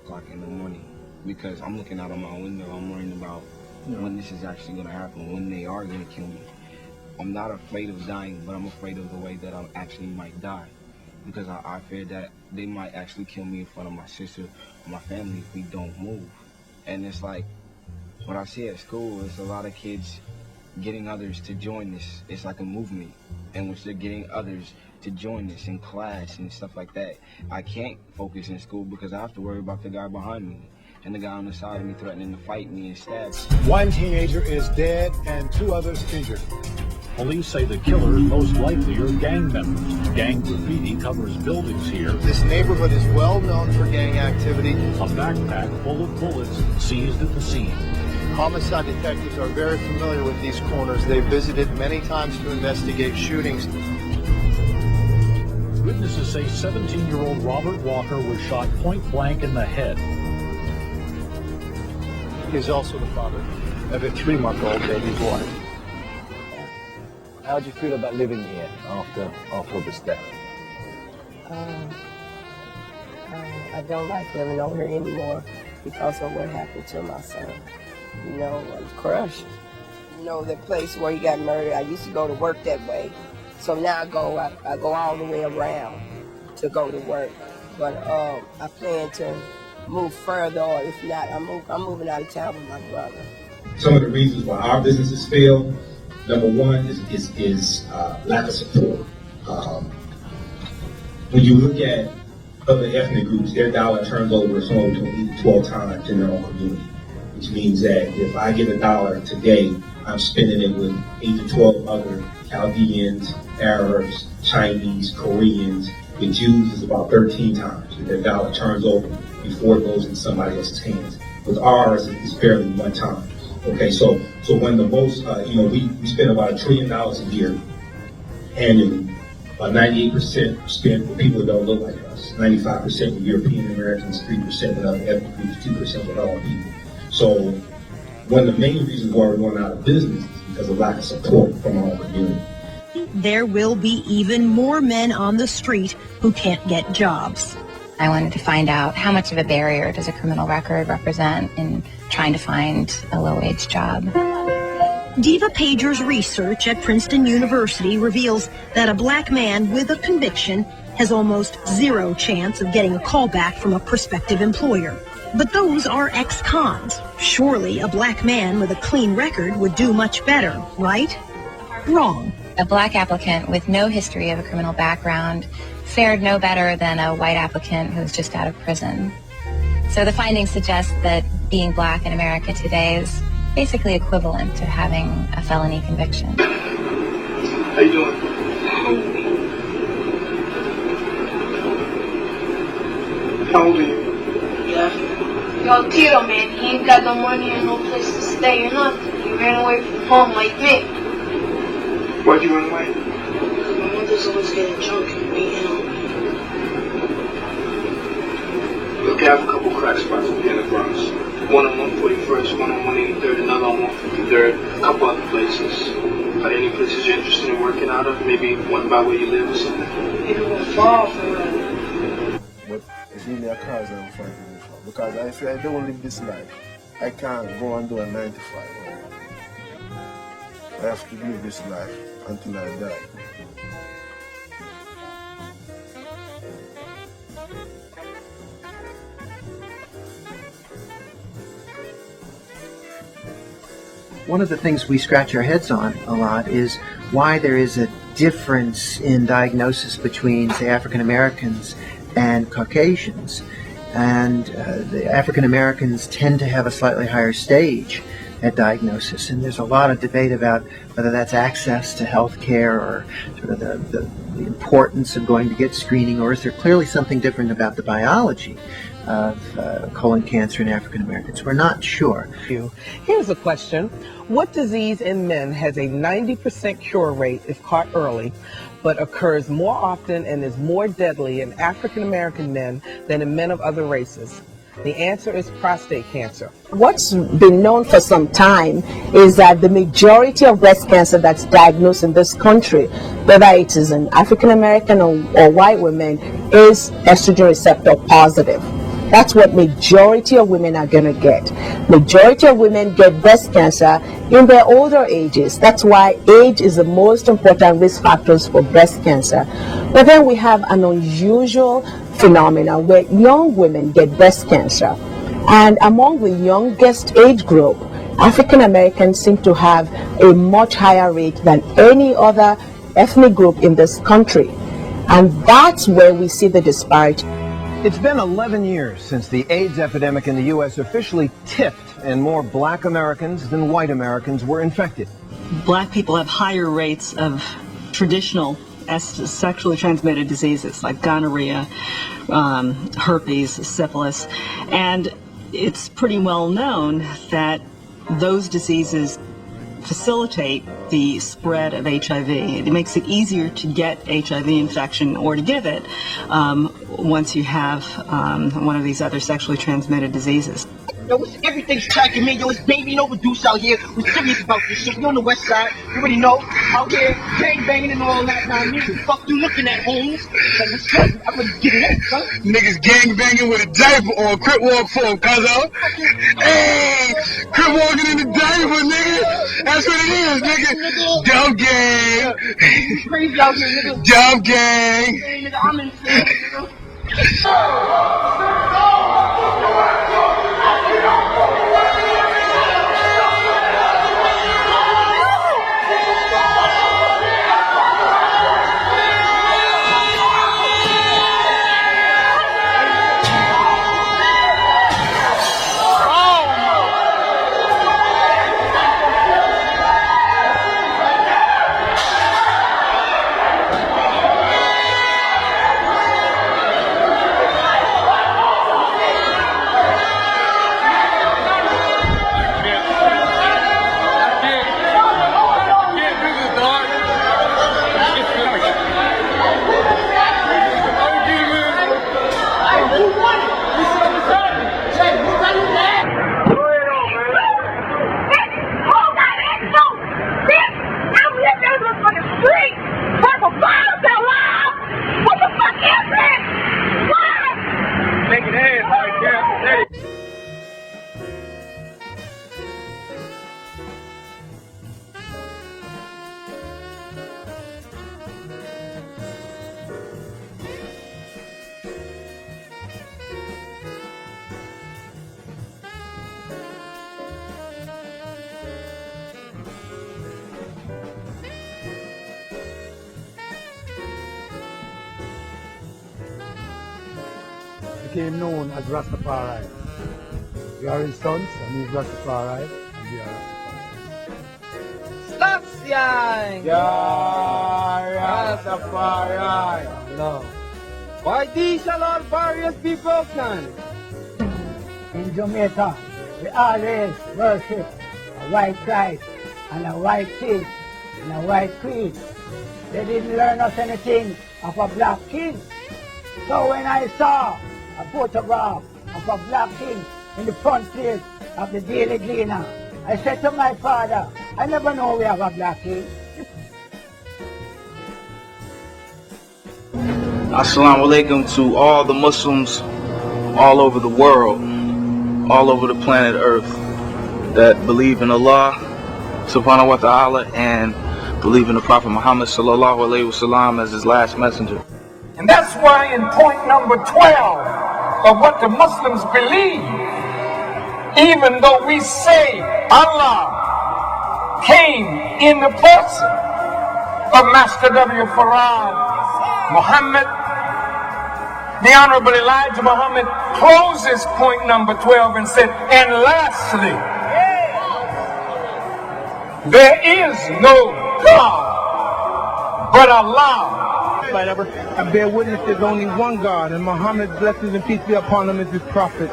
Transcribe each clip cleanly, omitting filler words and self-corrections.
O'clock in the morning because I'm looking out of my window. I'm worrying about when this is actually going to happen, when they are going to kill me. I'm not afraid of dying, but I'm afraid of the way that I actually might die because I fear that they might actually kill me in front of my sister or my family if we don't move. And it's like what I see at school is a lot of kids getting others to join this. It's like a movement in which they're getting others to join this in class and stuff like that. I can't focus in school because I have to worry about the guy behind me and the guy on the side of me threatening to fight me and stab me. One teenager is dead and 2 others injured. Police say the killers most likely are gang members. Gang graffiti covers buildings here. This neighborhood is well known for gang activity. A backpack full of bullets seized at the scene. Homicide detectives are very familiar with these corners. They've visited many times to investigate shootings. Witnesses say 17-year-old Robert Walker was shot point blank in the head. He is also the father of a 3-month-old baby boy. How do you feel about living here after this death? I don't like living over here anymore because of what happened to my son. You know, I was crushed. You know, the place where he got murdered, I used to go to work that way. So now I go all the way around to go to work. But I plan to move further, or if not, I'm moving out of town with my brother. Some of the reasons why our businesses fail, number one is lack of support. When you look at other ethnic groups, their dollar turns over somewhere between 8 to 12 times in their own community, which means that if I get $1 today, I'm spending it with 8 to 12 other Chaldeans, Arabs, Chinese, Koreans. With Jews, it's about 13 times that their dollar turns over before it goes in somebody else's hands. With ours, it's barely 1 time. Okay, so when the most, we spend about $1 trillion a year annually. About 98% spent with people that don't look like us. 95% with European Americans, 3% with other ethnic groups, 2% with other people. So one of the main reasons why we're going out of business is because of lack of support from our own community. There will be even more men on the street who can't get jobs. I wanted to find out how much of a barrier does a criminal record represent in trying to find a low-wage job. Diva Pager's research at Princeton University reveals that a black man with a conviction has almost 0 chance of getting a call back from a prospective employer. But those are ex-cons. Surely a black man with a clean record would do much better, right? Wrong. A black applicant with no history of a criminal background fared no better than a white applicant who's just out of prison. So the findings suggest that being black in America today is basically equivalent to having a felony conviction. How you doing? How old are you? Yeah. Yo, Tito, man, he ain't got no money and no place to stay or nothing. He ran away from home like me. Why'd you run away? Because my mother's always getting drunk and beating on me. Look, I have a couple crack spots in the Bronx. One on 141st, one on 183rd, another on 153rd, a couple other places. Are there any places you're interested in working out of? Maybe one by where you live or something? Maybe we'll fall for it. But it's really a cause I'm fighting for. Because I feel I don't live this life. I can't go and do a 9 to 5. I have to live this life until I die. One of the things we scratch our heads on a lot is why there is a difference in diagnosis between, say, African Americans and Caucasians. And the African Americans tend to have a slightly higher stage at diagnosis. And there's a lot of debate about whether that's access to health care or sort of the importance of going to get screening, or is there clearly something different about the biology of colon cancer in African Americans? We're not sure. Here's a question. What disease in men has a 90% cure rate if caught early, but occurs more often and is more deadly in African American men than in men of other races? The answer is prostate cancer. What's been known for some time is that the majority of breast cancer that's diagnosed in this country, whether it is in African American or white women, is estrogen receptor positive. That's what majority of women are going to get. Majority of women get breast cancer in their older ages. That's why age is the most important risk factors for breast cancer. But then we have an unusual phenomenon where young women get breast cancer. And among the youngest age group, African Americans seem to have a much higher rate than any other ethnic group in this country. And that's where we see the disparity. It's been 11 years since the AIDS epidemic in the U.S. officially tipped and more black Americans than white Americans were infected. Black people have higher rates of traditional sexually transmitted diseases like gonorrhea, herpes, syphilis, and it's pretty well known that those diseases facilitate the spread of HIV. It makes it easier to get HIV infection or to give it once you have one of these other sexually transmitted diseases. Yo, everything's tracking me. Yo, it's baby overdose out here. We're serious about this shit. We on the west side. You already know. Out here, gang banging and all that. Now, music. Fuck you looking at, Holmes. Like, what's good? I'm ready to get it in, son. Niggas gang banging with a diaper on. Crip walk for, cuzzo. Hey, crip walking in the diaper, nigga. That's what it is, nigga. Dumb gang. Crazy out here, nigga. Dumb gang. Hey, nigga, I'm insane, nigga. Became known as Rastafari. We are his sons and he's Rastafari and we are Rastafari. Stops yang! Rastafari! No. Why these shall all barriers be broken? In Jamaica, we always worship a white Christ and a white king and a white queen. They didn't learn us anything of a black king. So when I saw a photograph of a black king in the front page of the Daily Gleaner, I said to my father, I never know we have a black king. Assalamu alaikum to all the Muslims all over the world, all over the planet Earth that believe in Allah subhanahu wa ta'ala and believe in the Prophet Muhammad sallallahu alayhi wasallam as his last messenger. And that's why in point number 12 of what the Muslims believe, even though we say Allah came in the person of Master W. Farad Muhammad, the Honorable Elijah Muhammad closes point number 12 and said, and lastly, there is no God but Allah. I bear witness there's only one God, and Muhammad's blessings and peace be upon him as his prophet.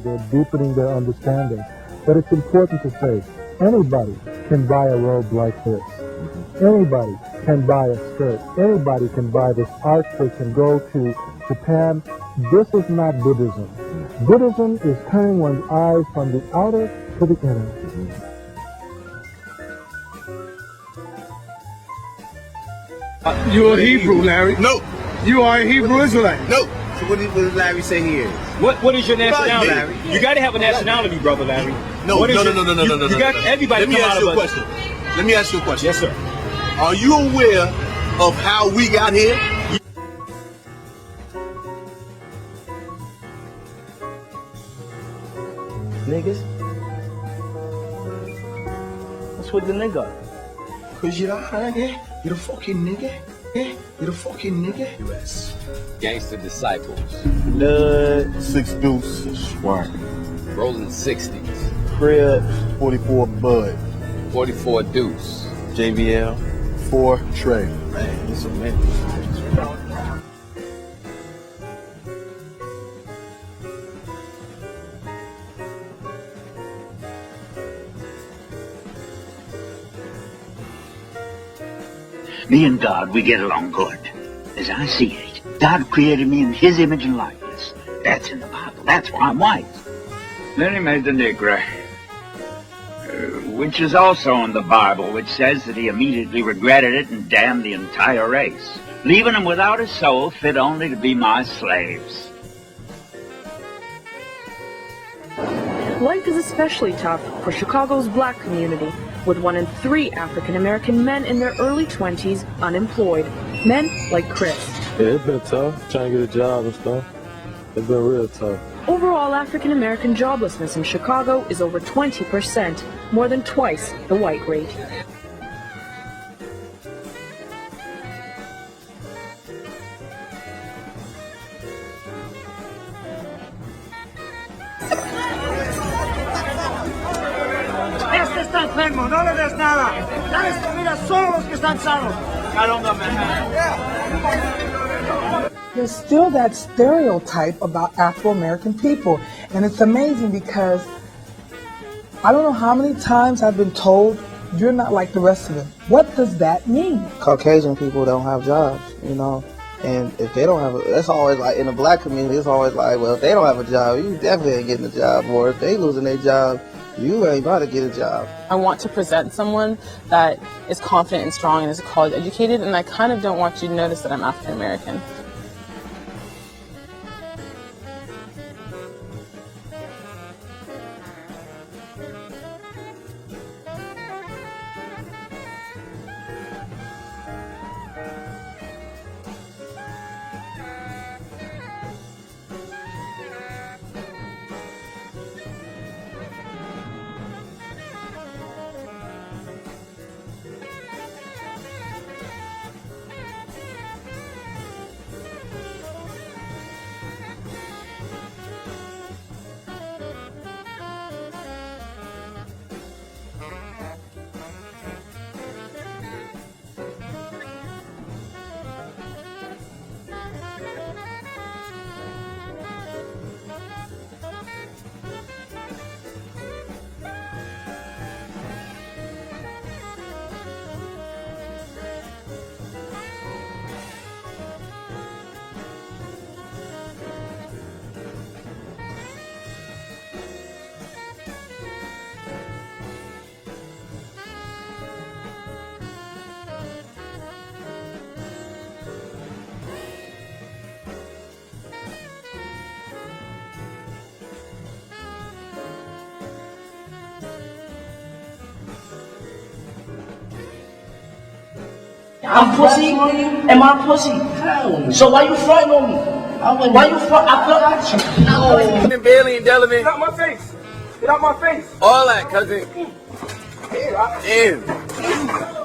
They're deepening their understanding. But it's important to say, anybody can buy a robe like this. Anybody can buy a skirt. Anybody can buy this art. They can go to Japan. This is not Buddhism. Buddhism is turning one's eyes from the outer to the inner. You're a Hebrew, Larry. No. You are a Hebrew Israelite. No. So what does Larry say he is? What is your nationality, Larry? You got to have a nationality, brother Larry. No. You got everybody. Let me ask you a question. Let me ask you a question. Yes, sir. Are you aware of how we got here? Niggas? What's with the nigga? Cause you're the fucking nigga. Yeah, you're the fucking nigga. U.S. Gangster Disciples. Blood. 6 Deuce. Swerve. Rolling 60s. Crib. 44 Bud. 44 Deuce. JBL. 4 Trey. Man, there's so many. Me and God, we get along good. As I see it, God created me in His image and likeness. That's in the Bible. That's why I'm white. Then He made the Negro, which is also in the Bible, which says that He immediately regretted it and damned the entire race, leaving them without a soul fit only to be my slaves. Life is especially tough for Chicago's black community, with 1 in 3 African-American men in their early 20s unemployed. Men like Chris. Yeah, it's been tough trying to get a job and stuff. It's been real tough. Overall African-American joblessness in Chicago is over 20%, more than twice the white rate. Este está enfermo, no le des nada. Dale comida solo a los que están sanos. There's still that stereotype about Afro-American people. And it's amazing because I don't know how many times I've been told, you're not like the rest of them. What does that mean? Caucasian people don't have jobs, you know. And if they don't have that's always like, in the black community, it's always like, well, if they don't have a job, you definitely ain't getting a job. Or if they losing their job, you ain't about to get a job. I want to present someone that is confident and strong and is college educated, and I kind of don't want you to notice that I'm African American. I'm pussy, and my pussy. So why you fronting on me? Why you fronting? I got you. No. Bailey and Delavan. Get out my face. Get out my face. All that, cousin.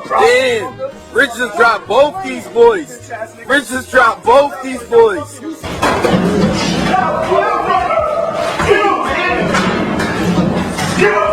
Damn. Rich just dropped both these boys. Rich just dropped both these boys. Yeah.